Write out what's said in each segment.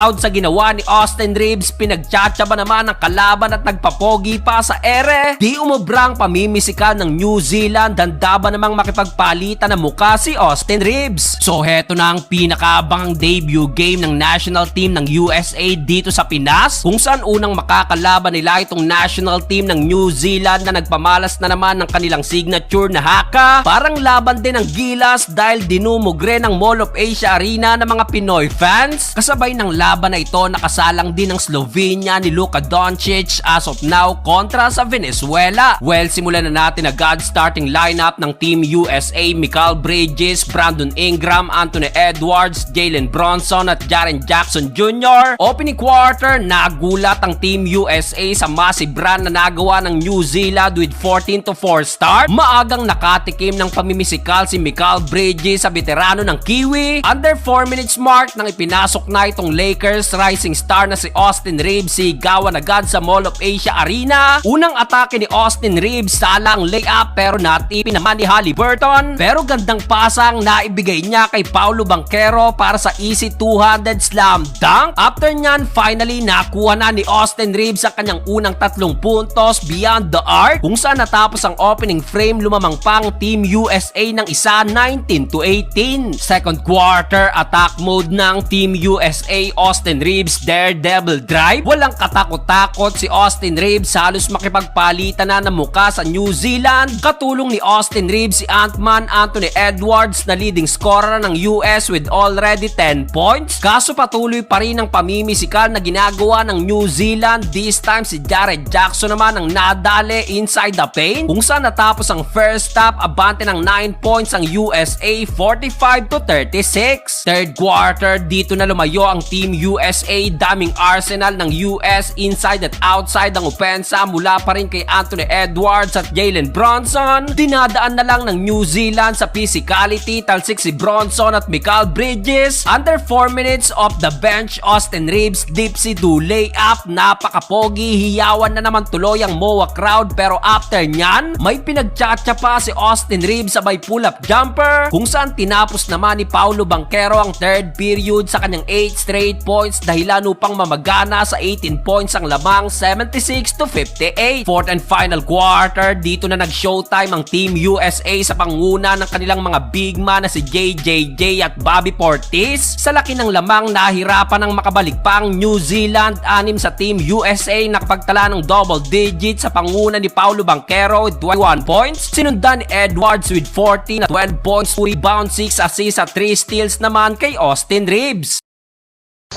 Sa ginawa ni Austin Reeves, pinagtsatsaba naman ng kalaban at nagpapogi pa sa ere. Di umubrang pamimisikan ng New Zealand, handa ba namang makipagpalitan ng muka si Austin Reeves. So heto na ang pinakaabangang debut game ng national team ng USA dito sa Pinas, kung saan unang makakalaban nila itong national team ng New Zealand na nagpamalas na naman ng kanilang signature na haka. Parang laban din ng gilas dahil dinumugre ng Mall of Asia Arena ng mga Pinoy fans. Kasabay ng laban na ito, nakasalang din ng Slovenia ni Luka Doncic as of now kontra sa Venezuela. Well, simulan na natin agad starting lineup ng Team USA: Mikal Bridges, Brandon Ingram, Anthony Edwards, Jalen Bronson at Jaren Jackson Jr. Opening quarter, nagulat ang Team USA sa massive run na nagawa ng New Zealand with 14-4 start. Maagang nakatikim ng pamimisikal si Mikal Bridges sa veterano ng Kiwi. Under 4 minutes mark nang ipinasok na itong Lakers rising star na si Austin Reeves, sigawan agad sa Mall of Asia Arena. Unang atake ni Austin Reeves, salang layup pero natipin naman ni Haliburton. Pero gandang pasang naibigay niya kay Paolo Banchero para sa easy 200 slam dunk. After nyan, finally nakuha na ni Austin Reeves ang kanyang unang 3 puntos beyond the arc, kung saan natapos ang opening frame, lumamang pang Team USA ng isa 19-18. Second quarter, attack mode ng Team USA. Austin Reeves daredevil drive. Walang katakot-takot si Austin Reeves, halos makipagpalitan na ng muka sa New Zealand. Katulong ni Austin Reeves si Ant-Man Anthony Edwards na leading scorer ng US with already 10 points. Kaso patuloy pa rin ang pamimisikal na ginagawa ng New Zealand. This time si Jaren Jackson naman ang nadali inside the paint, kung saan natapos ang first half, abante ng 9 points ang USA 45-36. Third quarter, dito na lumayo ang Team USA. Daming arsenal ng US inside at outside ang opensa mula pa rin kay Anthony Edwards at Jalen Bronson. Dinadaan na lang ng New Zealand sa physicality, talsik si Bronson at Mikal Bridges. Under 4 minutes off the bench, Austin Reeves dipsy do layup, napakapogi, hiyawan na naman tuloy ang MOA crowd. Pero after nyan, may pinagtsatsa pa si Austin Reeves sabay pull-up jumper, kung saan tinapos naman ni Paolo Banchero ang third period sa kanyang 8 straight points, dahilan upang mamagana sa 18 points ang lamang 76-58. Fourth and final quarter, dito na nag-showtime ang Team USA sa panguna ng kanilang mga big man na si JJJ at Bobby Portis. Sa laki ng lamang, nahirapan ang makabalik pa ang New Zealand. 6 sa Team USA nakapagtala ng double digits sa panguna ni Paolo Banchero with 21 points. Sinundan ni Edwards with 14 at 12 points, 2 rebounds, 6 assists at 3 steals naman kay Austin Reeves.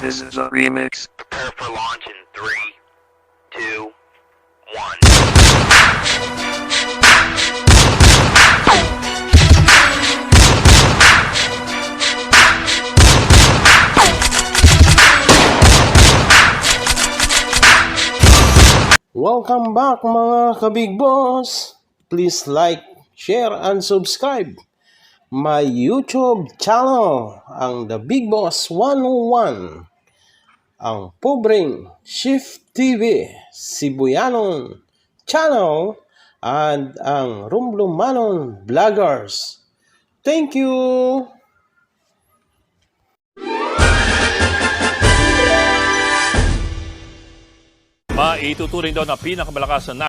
This is a remix. Prepare for launch in 3, 2, 1. Welcome back mga kabig boss. Please like, share, and subscribe my YouTube channel, ang The Big Boss 101, ang pobreng Shift TV Sibuyanon channel, and ang Rumlumanon Vloggers. Thank you! Maituturing daw na pinakamalakas na